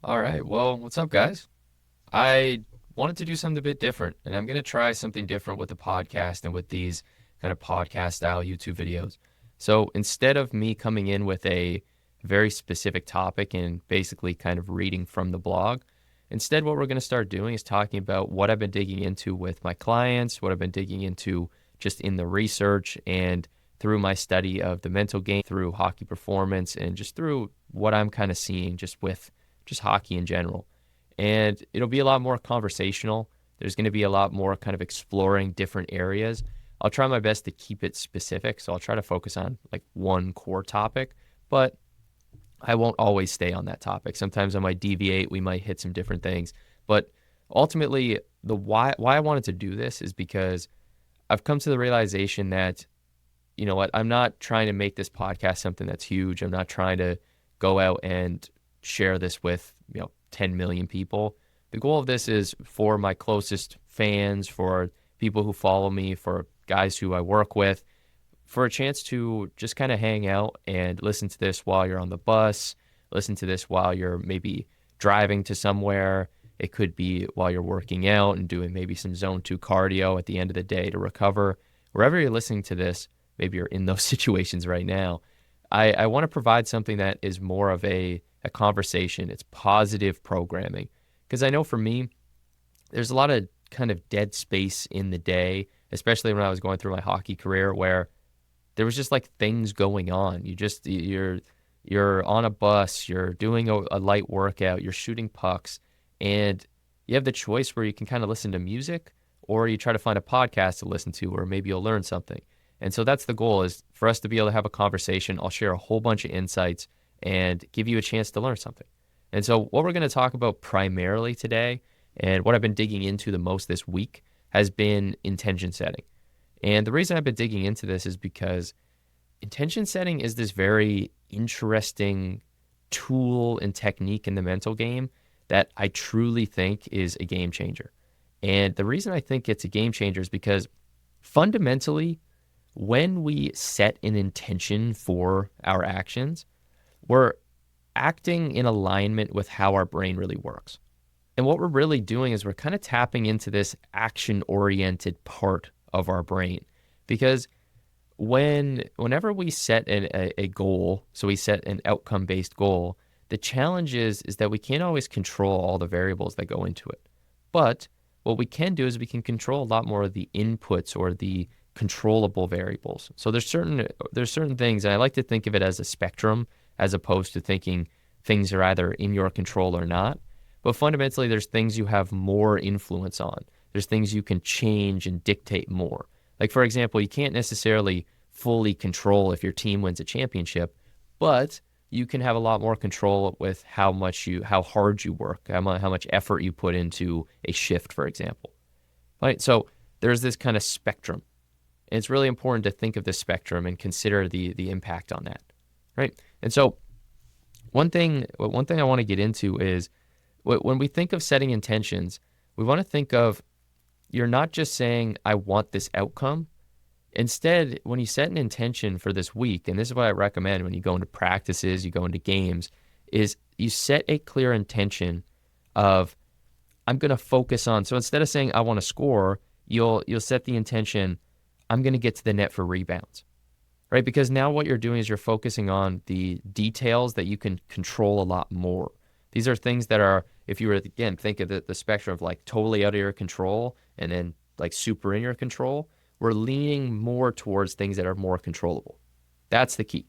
All right. Well, what's up, guys? I wanted to do something a bit different, and I'm going to try something different with the podcast and with these kind of podcast style YouTube videos. So instead of me coming in with a very specific topic and basically kind of reading from the blog, instead, what we're going to start doing is talking about what I've been digging into with my clients, what I've been digging into just in the research and through my study of the mental game, through hockey performance, and just through what I'm kind of seeing just with just hockey in general. And it'll be a lot more conversational. There's going to be a lot more kind of exploring different areas. I'll try my best to keep it specific. So I'll try to focus on like one core topic, but I won't always stay on that topic. Sometimes I might deviate. We might hit some different things. But ultimately, the why I wanted to do this is because I've come to the realization that, you know what, I'm not trying to make this podcast something that's huge. I'm not trying to go out and share this with, 10 million people. The goal of this is for my closest fans, for people who follow me, for guys who I work with, for a chance to just kind of hang out and listen to this while you're on the bus, listen to this while you're maybe driving to somewhere. It could be while you're working out and doing maybe some zone 2 cardio at the end of the day to recover. Wherever you're listening to this, maybe you're in those situations right now. I want to provide something that is more of a conversation. It's positive programming. Because I know for me, there's a lot of kind of dead space in the day, especially when I was going through my hockey career, where there was just like things going on. You're on a bus, you're doing a light workout, you're shooting pucks, and you have the choice where you can kind of listen to music or you try to find a podcast to listen to, or maybe you'll learn something. And so that's the goal, is for us to be able to have a conversation. I'll share a whole bunch of insights and give you a chance to learn something. And so what we're going to talk about primarily today, and what I've been digging into the most this week, has been intention setting. And the reason I've been digging into this is because intention setting is this very interesting tool and technique in the mental game that I truly think is a game changer. And the reason I think it's a game changer is because fundamentally, when we set an intention for our actions, we're acting in alignment with how our brain really works. And what we're really doing is we're kind of tapping into this action-oriented part of our brain. Because whenever we set a goal, so we set an outcome-based goal, the challenge is that we can't always control all the variables that go into it. But what we can do is we can control a lot more of the inputs or the controllable variables. So there's certain things, and I like to think of it as a spectrum as opposed to thinking things are either in your control or not. But fundamentally, there's things you have more influence on. There's things you can change and dictate more. Like, for example, you can't necessarily fully control if your team wins a championship, but you can have a lot more control with how hard you work, how much effort you put into a shift, for example. Right? So there's this kind of spectrum. And it's really important to think of this spectrum and consider the impact on that, right? And so one thing I want to get into is when we think of setting intentions, we want to think of, you're not just saying, I want this outcome. Instead, when you set an intention for this week, and this is what I recommend when you go into practices, you go into games, is you set a clear intention of, I'm going to focus on, so instead of saying, I want to score, you'll set the intention, I'm going to get to the net for rebounds, right? Because now what you're doing is you're focusing on the details that you can control a lot more. These are things that are, if you were, again, think of the spectrum of like totally out of your control and then like super in your control, we're leaning more towards things that are more controllable. That's the key.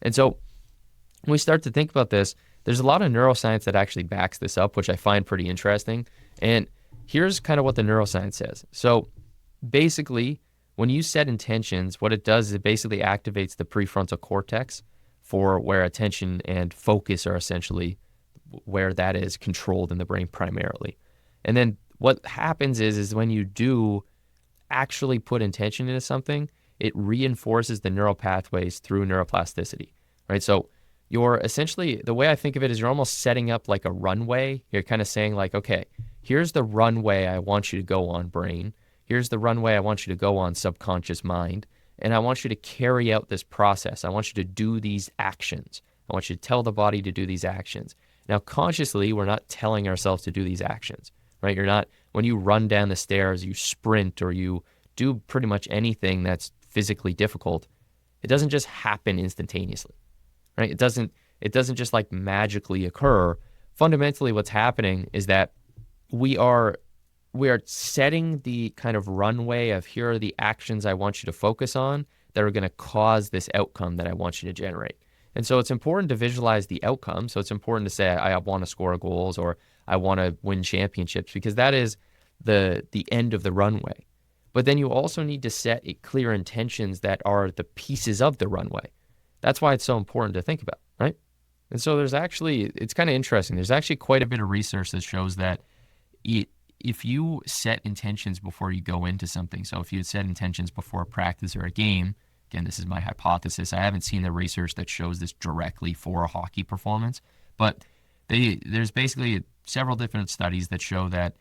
And so when we start to think about this, there's a lot of neuroscience that actually backs this up, which I find pretty interesting. And here's kind of what the neuroscience says. So basically, when you set intentions, what it does is it basically activates the prefrontal cortex, for where attention and focus are essentially where that is controlled in the brain primarily. And then what happens is when you do actually put intention into something, it reinforces the neural pathways through neuroplasticity, right? So you're essentially, the way I think of it is you're almost setting up like a runway. You're kind of saying like, okay, here's the runway I want you to go on, brain. Here's the runway I want you to go on, subconscious mind. And I want you to carry out this process. I want you to do these actions. I want you to tell the body to do these actions. Now, consciously, we're not telling ourselves to do these actions, right? You're not, when you run down the stairs, you sprint, or you do pretty much anything that's physically difficult, it doesn't just happen instantaneously, right? It doesn't just like magically occur. Fundamentally, what's happening is that we are setting the kind of runway of, here are the actions I want you to focus on that are going to cause this outcome that I want you to generate. And so it's important to visualize the outcome. So it's important to say, I want to score goals, or I want to win championships, because that is the end of the runway. But then you also need to set clear intentions that are the pieces of the runway. That's why it's so important to think about, right? And so it's kind of interesting. There's actually quite a bit of research that shows that if you set intentions before you go into something, so if you set intentions before a practice or a game, again, this is my hypothesis. I haven't seen the research that shows this directly for a hockey performance, but there's basically several different studies that show that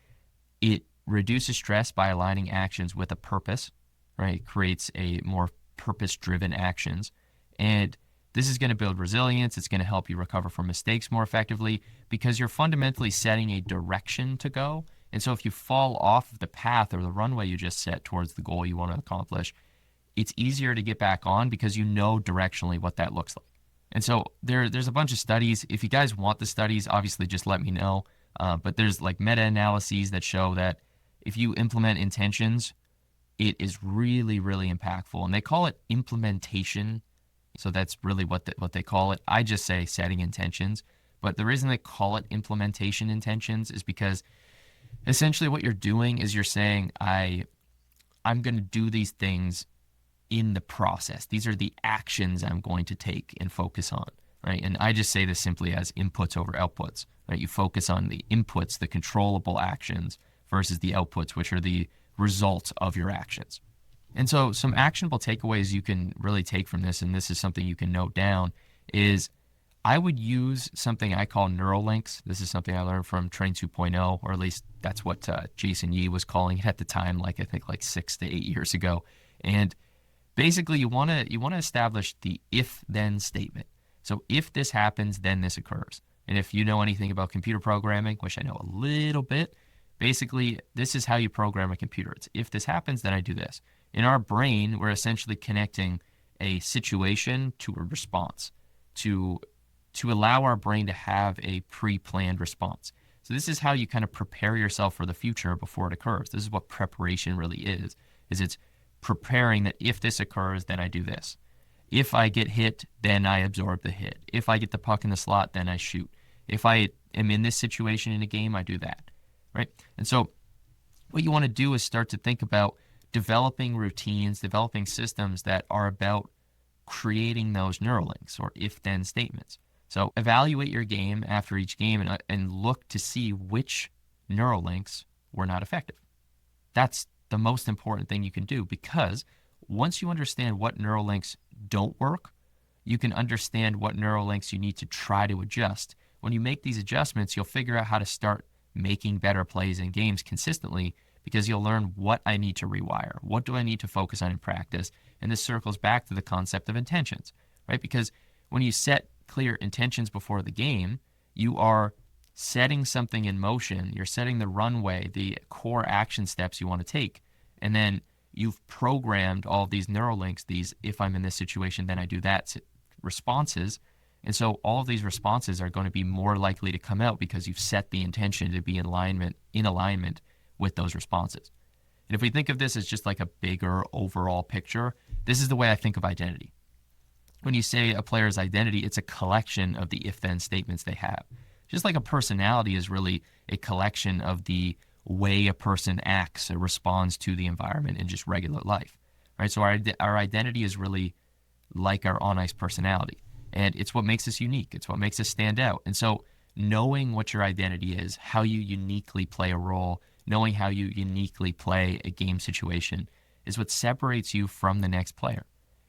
it reduces stress by aligning actions with a purpose, right? It creates a more purpose-driven actions. And this is going to build resilience. It's going to help you recover from mistakes more effectively, because you're fundamentally setting a direction to go. And so if you fall off of the path or the runway you just set towards the goal you want to accomplish, it's easier to get back on because you know directionally what that looks like. And so there's a bunch of studies. If you guys want the studies, obviously just let me know. But there's like meta-analyses that show that if you implement intentions, it is really, really impactful. And they call it implementation. So that's really what they call it. I just say setting intentions. But the reason they call it implementation intentions is because essentially what you're doing is you're saying, I'm going to do these things in the process. These are the actions I'm going to take and focus on, right? And I just say this simply as inputs over outputs, right? You focus on the inputs, the controllable actions, versus the outputs, which are the results of your actions. And so some actionable takeaways you can really take from this, and this is something you can note down, is I would use something I call neural links. This is something I learned from Train 2.0, or at least that's what Jason Yee was calling it at the time, I think 6 to 8 years ago. And basically, you want to establish the if-then statement. So if this happens, then this occurs. And if you know anything about computer programming, which I know a little bit, basically, this is how you program a computer. It's if this happens, then I do this. In our brain, we're essentially connecting a situation to a response to allow our brain to have a pre-planned response. So this is how you kind of prepare yourself for the future before it occurs. This is what preparation really is it's preparing that if this occurs, then I do this. If I get hit, then I absorb the hit. If I get the puck in the slot, then I shoot. If I am in this situation in a game, I do that, right? And so what you want to do is start to think about developing routines, developing systems that are about creating those neural links or if-then statements. So evaluate your game after each game and look to see which neural links were not effective. That's the most important thing you can do, because once you understand what neural links don't work, you can understand what neural links you need to try to adjust. When you make these adjustments, you'll figure out how to start making better plays in games consistently, because you'll learn what I need to rewire. What do I need to focus on in practice? And this circles back to the concept of intentions, right? Because when you set clear intentions before the game, you are setting something in motion. You're setting the runway, the core action steps you want to take. And then you've programmed all of these neural links, these if I'm in this situation, then I do that responses. And so all of these responses are going to be more likely to come out because you've set the intention to be in alignment with those responses. And if we think of this as just like a bigger overall picture, this is the way I think of identity. When you say a player's identity, it's a collection of the if-then statements they have. Just like a personality is really a collection of the way a person acts or responds to the environment in just regular life, right? So our identity is really like our on-ice personality, and it's what makes us unique. It's what makes us stand out. And so knowing what your identity is, how you uniquely play a role, knowing how you uniquely play a game situation is what separates you from the next player.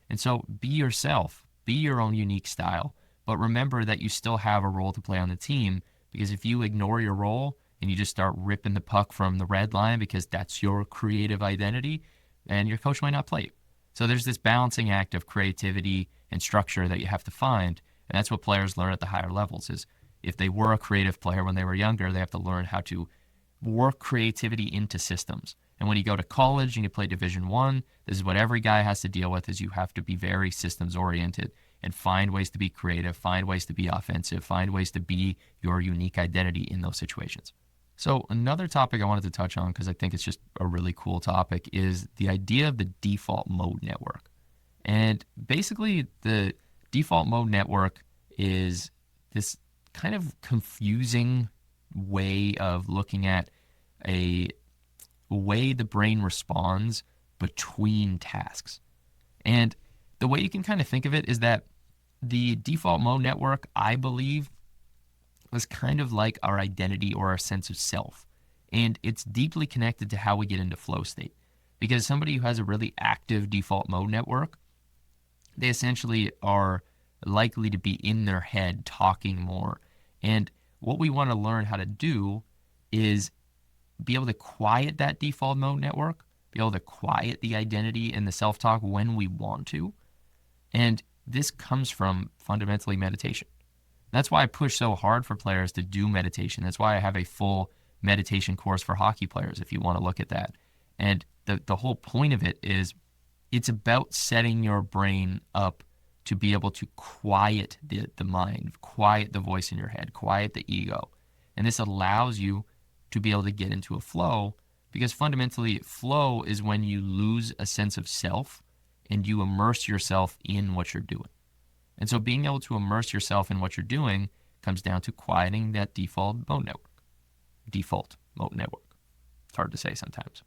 And so be yourself, be your own unique style, but remember that you still have a role to play on the team, because if you ignore your role and you just start ripping the puck from the red line because that's your creative identity, and your coach might not play you. So there's this balancing act of creativity and structure that you have to find, and that's what players learn at the higher levels is if they were a creative player when they were younger, they have to learn how to work creativity into systems. And when you go to college and you play Division I, this is what every guy has to deal with, is you have to be very systems oriented and find ways to be creative, find ways to be offensive, find ways to be your unique identity in those situations. So another topic I wanted to touch on, because I think it's just a really cool topic, is the idea of the default mode network. And basically the default mode network is this kind of confusing way of looking at a way the brain responds between tasks. And the way you can kind of think of it is that the default mode network, I believe, was kind of like our identity or our sense of self. And it's deeply connected to how we get into flow state. Because somebody who has a really active default mode network, they essentially are likely to be in their head talking more. And what we want to learn how to do is be able to quiet that default mode network, be able to quiet the identity and the self-talk when we want to. And this comes from fundamentally meditation. That's why I push so hard for players to do meditation. That's why I have a full meditation course for hockey players, if you want to look at that. And the whole point of it is it's about setting your brain up to be able to quiet the mind, quiet the voice in your head, quiet the ego. And this allows you to be able to get into a flow, because fundamentally flow is when you lose a sense of self and you immerse yourself in what you're doing. And so being able to immerse yourself in what you're doing comes down to quieting that default mode network. Default mode network. It's hard to say sometimes.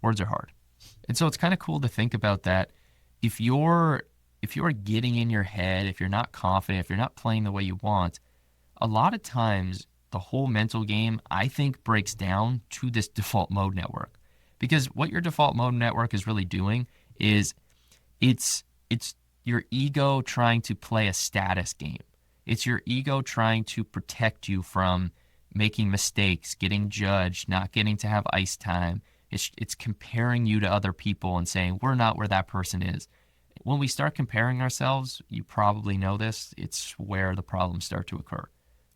Words are hard. And so it's kind of cool to think about that. If you're getting in your head, if you're not confident, if you're not playing the way you want, a lot of times the whole mental game, I think, breaks down to this default mode network. Because what your default mode network is really doing is it's your ego trying to play a status game. It's your ego trying to protect you from making mistakes, getting judged, not getting to have ice time. It's comparing you to other people and saying, we're not where that person is. When we start comparing ourselves, you probably know this, it's where the problems start to occur.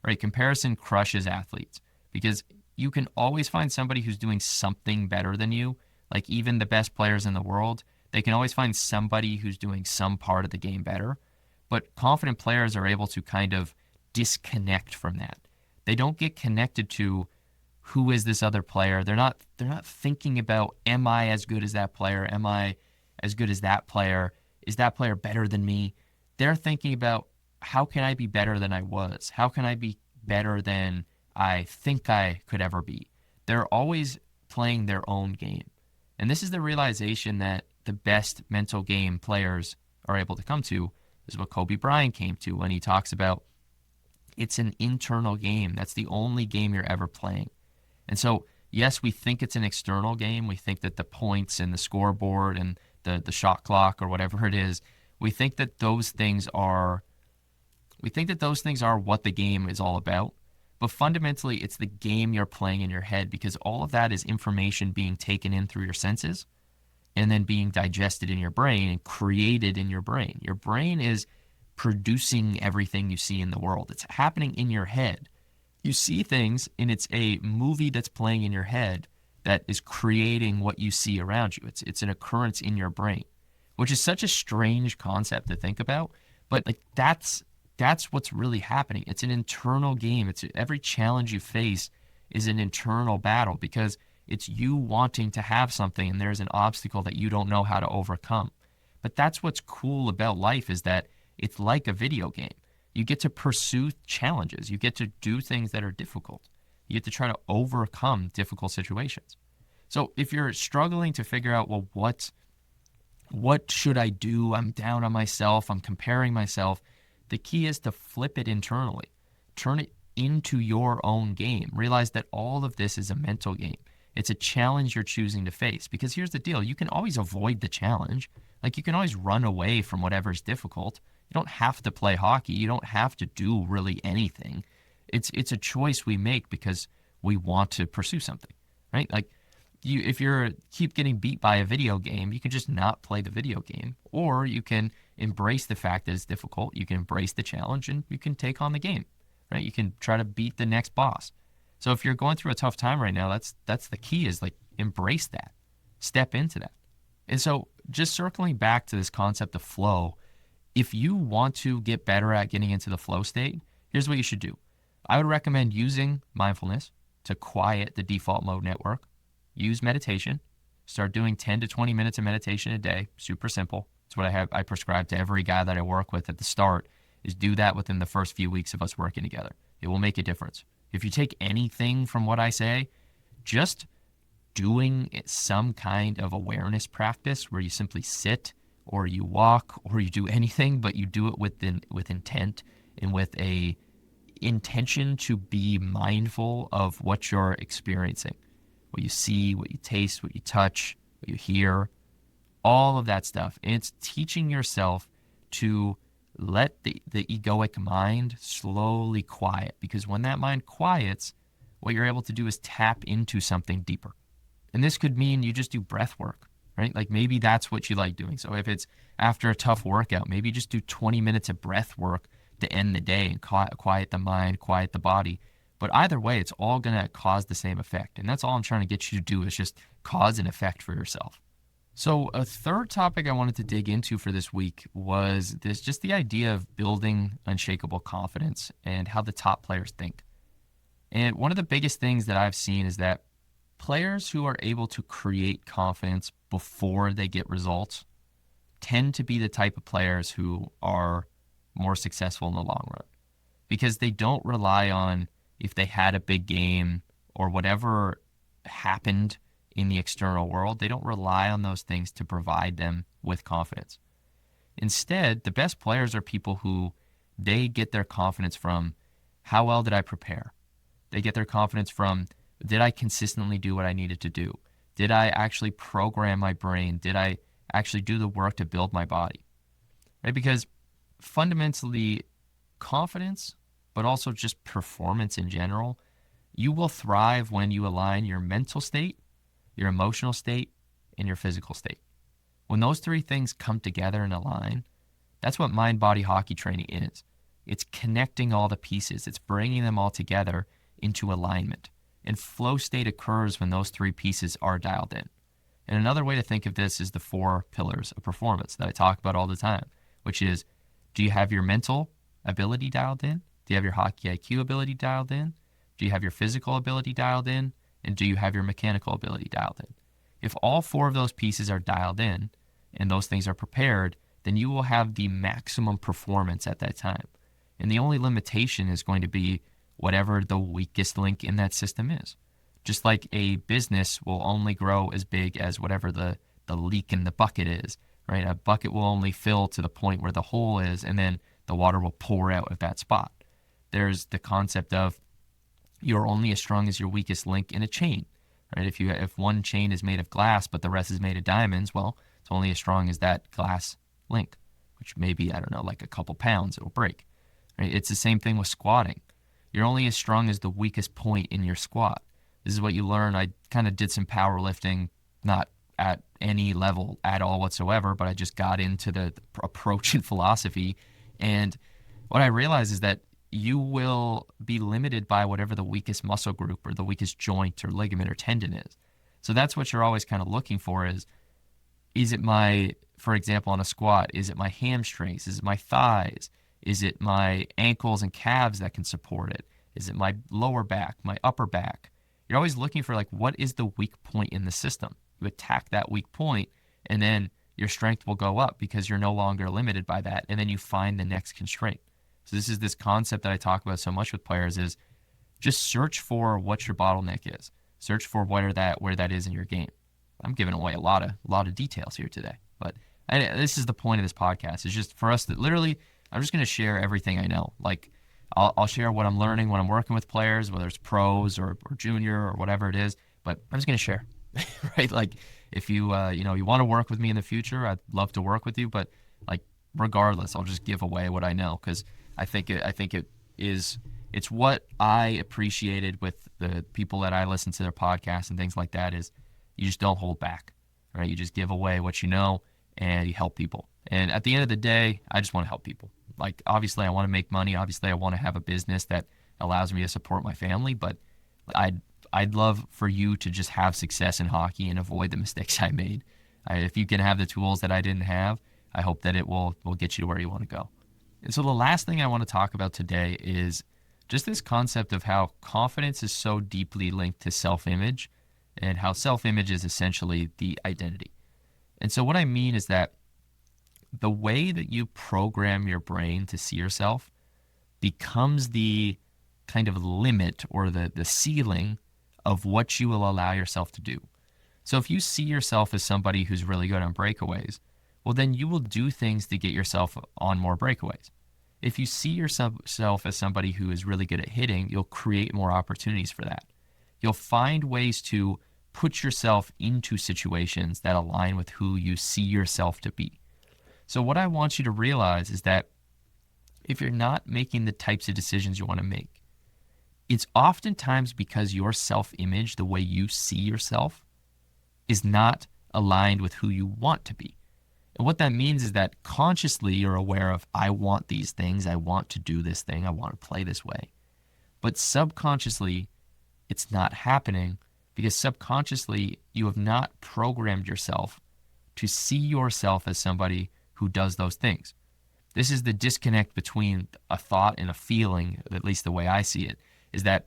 Right? Comparison crushes athletes, because you can always find somebody who's doing something better than you. Like even the best players in the world, they can always find somebody who's doing some part of the game better. But confident players are able to kind of disconnect from that. They don't get connected to who is this other player. They're not thinking about, am I as good as that player? Am I as good as that player? Is that player better than me? They're thinking about, how can I be better than I was? How can I be better than I think I could ever be? They're always playing their own game. And this is the realization that the best mental game players are able to come to. This is what Kobe Bryant came to when he talks about it's an internal game. That's the only game you're ever playing. And so, yes, we think it's an external game. We think that the points and the scoreboard and the shot clock or whatever it is, we think that those things are what the game is all about. But fundamentally, it's the game you're playing in your head, because all of that is information being taken in through your senses and then being digested in your brain and created in your brain. Your brain is producing everything you see in the world. It's happening in your head. You see things, and it's a movie that's playing in your head that is creating what you see around you. It's an occurrence in your brain, which is such a strange concept to think about. But like that's what's really happening. It's an internal game. It's every challenge you face is an internal battle, because it's you wanting to have something and there's an obstacle that you don't know how to overcome. But that's what's cool about life, is that it's like a video game. You get to pursue challenges. You get to do things that are difficult. You get to try to overcome difficult situations. So if you're struggling to figure out, well, what should I do? I'm down on myself. I'm comparing myself. The key is to flip it internally. Turn it into your own game. Realize that all of this is a mental game. It's a challenge you're choosing to face. Because here's the deal. You can always avoid the challenge. Like you can always run away from whatever's difficult. You don't have to play hockey. You don't have to do really anything. It's a choice we make because we want to pursue something, right? Like if you're keep getting beat by a video game, you can just not play the video game, or you can embrace the fact that it's difficult. You can embrace the challenge and you can take on the game. right? You can try to beat the next boss. So if you're going through a tough time right now, that's the key, is like embrace that, step into that. And so just circling back to this concept of flow, if you want to get better at getting into the flow state, here's what you should do. I would recommend using mindfulness to quiet the default mode network. Use meditation. Start doing 10 to 20 minutes of meditation a day. Super simple. It's what I prescribe to every guy that I work with at the start, is do that within the first few weeks of us working together. It will make a difference. If you take anything from what I say, just doing some kind of awareness practice where you simply sit or you walk or you do anything, but you do it with intent and with a intention to be mindful of what you're experiencing, what you see, what you taste, what you touch, what you hear, all of that stuff. And it's teaching yourself to let the egoic mind slowly quiet, because when that mind quiets, what you're able to do is tap into something deeper. And this could mean you just do breath work, right? Like maybe that's what you like doing. So if it's after a tough workout, maybe just do 20 minutes of breath work to end the day and quiet the mind, quiet the body. But either way, it's all going to cause the same effect. And that's all I'm trying to get you to do, is just cause an effect for yourself. So a third topic I wanted to dig into for this week was just the idea of building unshakable confidence and how the top players think. And one of the biggest things that I've seen is that players who are able to create confidence before they get results tend to be the type of players who are more successful in the long run, because they don't rely on if they had a big game or whatever happened in the external world. They don't rely on those things to provide them with confidence. Instead, the best players are people who they get their confidence from, how well did I prepare? They get their confidence from, did I consistently do what I needed to do? Did I actually program my brain? Did I actually do the work to build my body? Right? Because fundamentally, confidence, but also just performance in general, you will thrive when you align your mental state, your emotional state, and your physical state. When those three things come together and align, that's what mind-body hockey training is. It's connecting all the pieces. It's bringing them all together into alignment. And flow state occurs when those three pieces are dialed in. And another way to think of this is the 4 pillars of performance that I talk about all the time, which is, do you have your mental ability dialed in? Do you have your hockey IQ ability dialed in? Do you have your physical ability dialed in? And do you have your mechanical ability dialed in? If all 4 of those pieces are dialed in and those things are prepared, then you will have the maximum performance at that time. And the only limitation is going to be whatever the weakest link in that system is. Just like a business will only grow as big as whatever the leak in the bucket is, right? A bucket will only fill to the point where the hole is, and then the water will pour out of that spot. There's the concept of you're only as strong as your weakest link in a chain, right? If one chain is made of glass, but the rest is made of diamonds, well, it's only as strong as that glass link, which may be, I don't know, like a couple pounds, it'll break, right? It's the same thing with squatting. You're only as strong as the weakest point in your squat. This is what you learn. I kind of did some powerlifting, not at any level at all whatsoever, but I just got into the approach and philosophy. And what I realized is that you will be limited by whatever the weakest muscle group or the weakest joint or ligament or tendon is. So that's what you're always kind of looking for is it my, for example, on a squat, is it my hamstrings? Is it my thighs? Is it my ankles and calves that can support it? Is it my lower back, my upper back? You're always looking for like, what is the weak point in the system? You attack that weak point, and then your strength will go up because you're no longer limited by that. And then you find the next constraint. So this is this concept that I talk about so much with players is just search for what your bottleneck is. Search for where that is in your game. I'm giving away a lot of details here today, but this is the point of this podcast. It's just for us that literally, I'm just going to share everything I know. Like I'll share what I'm learning when I'm working with players, whether it's pros or junior or whatever it is, but I'm just going to share, right? Like if you want to work with me in the future, I'd love to work with you, but like regardless, I'll just give away what I know because I think it's what I appreciated with the people that I listen to their podcasts and things like that is you just don't hold back, right? You just give away what you know and you help people. And at the end of the day, I just want to help people. Like obviously I want to make money. Obviously I want to have a business that allows me to support my family. But I'd love for you to just have success in hockey and avoid the mistakes I made. If you can have the tools that I didn't have, I hope that it will get you to where you want to go. And so the last thing I want to talk about today is just this concept of how confidence is so deeply linked to self-image, and how self-image is essentially the identity. And so what I mean is that the way that you program your brain to see yourself becomes the kind of limit or the ceiling of what you will allow yourself to do. So if you see yourself as somebody who's really good on breakaways, well, then you will do things to get yourself on more breakaways. If you see yourself as somebody who is really good at hitting, you'll create more opportunities for that. You'll find ways to put yourself into situations that align with who you see yourself to be. So what I want you to realize is that if you're not making the types of decisions you want to make, it's oftentimes because your self-image, the way you see yourself, is not aligned with who you want to be. And what that means is that consciously you're aware of, I want these things, I want to do this thing, I want to play this way. But subconsciously, it's not happening because subconsciously you have not programmed yourself to see yourself as somebody who does those things. This is the disconnect between a thought and a feeling, at least the way I see it, is that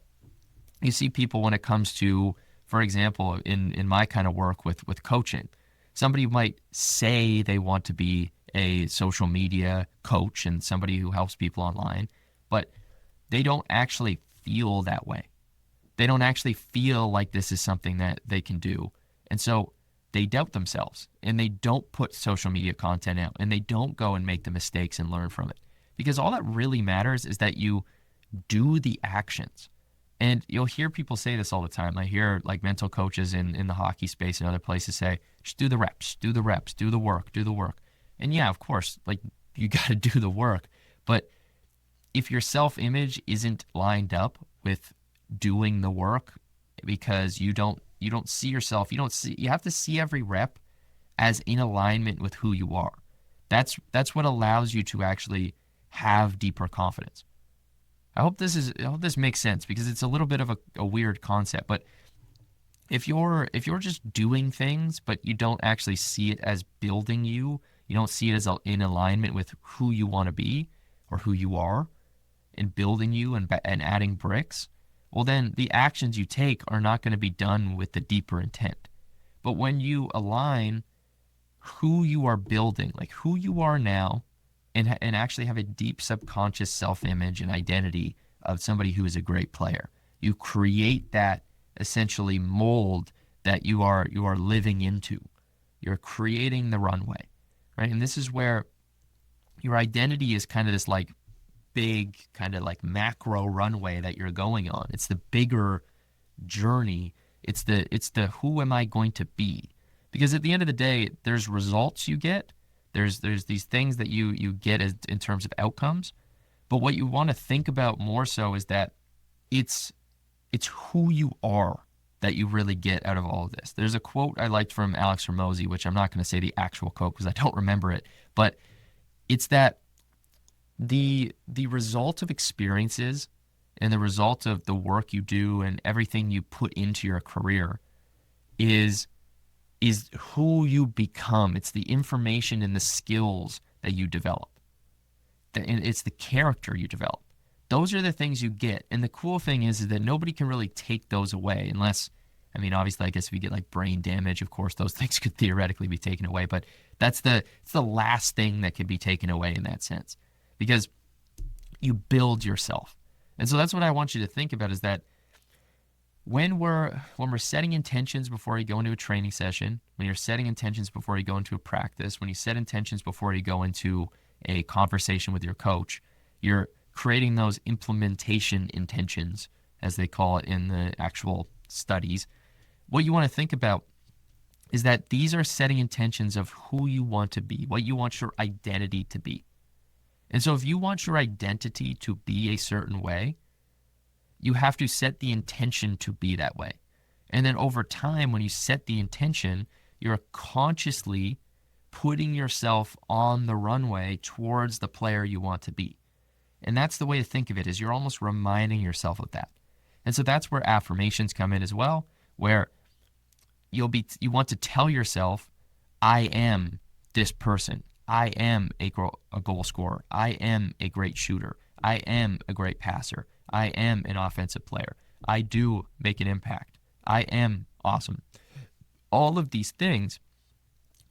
you see people when it comes to, for example, in my kind of work with coaching, somebody might say they want to be a social media coach and somebody who helps people online, but they don't actually feel that way. They don't actually feel like this is something that they can do. And so they doubt themselves and they don't put social media content out and they don't go and make the mistakes and learn from it. Because all that really matters is that you do the actions. And you'll hear people say this all the time. I hear like mental coaches in the hockey space and other places say, just do the reps, do the reps, do the work, do the work. And yeah, of course, like you got to do the work. But if your self-image isn't lined up with doing the work because you don't see yourself, you have to see every rep as in alignment with who you are. That's what allows you to actually have deeper confidence. I hope this makes sense because it's a little bit of a weird concept, but if you're just doing things but you don't actually see it as building you don't see it as in alignment with who you want to be or who you are and building you and adding bricks, well then the actions you take are not going to be done with the deeper intent. But when you align who you are building, like who you are now, and actually have a deep subconscious self-image and identity of somebody who is a great player, you create that essentially mold that you are living into. You're creating the runway, right? And this is where your identity is kind of this like big kind of like macro runway that you're going on. It's the bigger journey. It's the who am I going to be? Because at the end of the day, there's results you get. There's these things that you get in terms of outcomes. But what you want to think about more so is that it's who you are that you really get out of all of this. There's a quote I liked from Alex Hormozi, which I'm not going to say the actual quote because I don't remember it, but it's that the result of experiences and the result of the work you do and everything you put into your career is who you become. It's the information and the skills that you develop. And it's the character you develop. Those are the things you get. And the cool thing is that nobody can really take those away unless, I mean, obviously, I guess if you get like brain damage, of course, those things could theoretically be taken away. But it's the last thing that can be taken away in that sense because you build yourself. And so that's what I want you to think about is that when we're setting intentions before you go into a training session, when you're setting intentions before you go into a practice, when you set intentions before you go into a conversation with your coach, you're creating those implementation intentions, as they call it in the actual studies. What you want to think about is that these are setting intentions of who you want to be, what you want your identity to be. And so if you want your identity to be a certain way, you have to set the intention to be that way. And then over time, when you set the intention, you're consciously putting yourself on the runway towards the player you want to be. And that's the way to think of it, is you're almost reminding yourself of that. And so that's where affirmations come in as well, where you want to tell yourself, I am this person. I am a goal scorer. I am a great shooter. I am a great passer. I am an offensive player. I do make an impact. I am awesome. All of these things,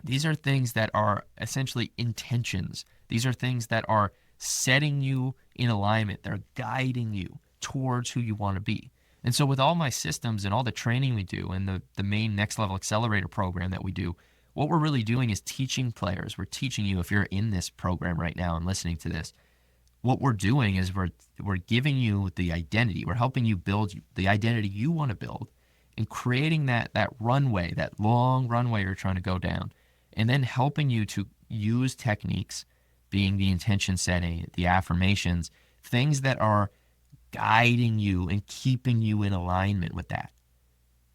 these are things that are essentially intentions. These are things that are setting you in alignment. They're guiding you towards who you want to be. And so with all my systems and all the training we do and the main Next Level Accelerator program that we do, what we're really doing is teaching players. We're teaching you, if you're in this program right now and listening to this, what we're doing is we're giving you the identity. We're helping you build the identity you want to build and creating that runway, that long runway you're trying to go down, and then helping you to use techniques, being the intention setting, the affirmations, things that are guiding you and keeping you in alignment with that.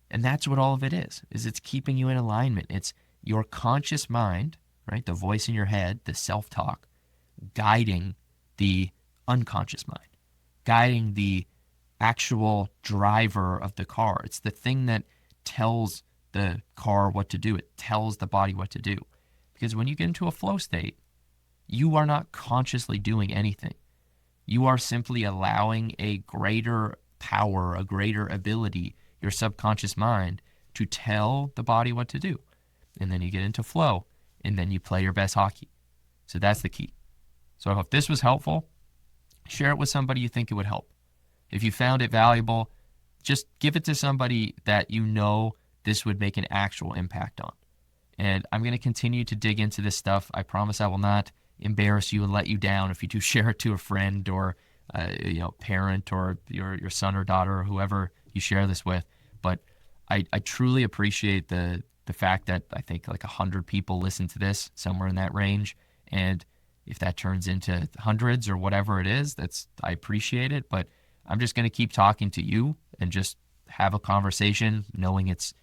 And that's what all of it is it's keeping you in alignment. It's your conscious mind, right? The voice in your head, the self-talk, guiding the unconscious mind, guiding the actual driver of the car. It's the thing that tells the car what to do. It tells the body what to do. Because when you get into a flow state, you are not consciously doing anything. You are simply allowing a greater power, a greater ability, your subconscious mind, to tell the body what to do. And then you get into flow, and then you play your best hockey. So that's the key. So I hope this was helpful. Share it with somebody you think it would help. If you found it valuable, just give it to somebody that you know this would make an actual impact on. And I'm going to continue to dig into this stuff. I promise I will not embarrass you and let you down if you do share it to a friend or parent or your son or daughter or whoever you share this with. But I truly appreciate the fact that I think like 100 people listen to this, somewhere in that range. And if that turns into hundreds or whatever it is, I appreciate it. But I'm just going to keep talking to you and just have a conversation, knowing it's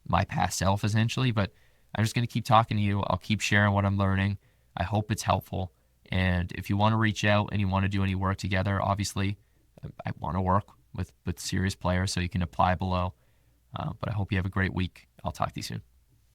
my past self essentially. But I'm just going to keep talking to you. I'll keep sharing what I'm learning. I hope it's helpful. And if you want to reach out and you want to do any work together, obviously, I want to work with serious players, so you can apply below. But I hope you have a great week. I'll talk to you soon.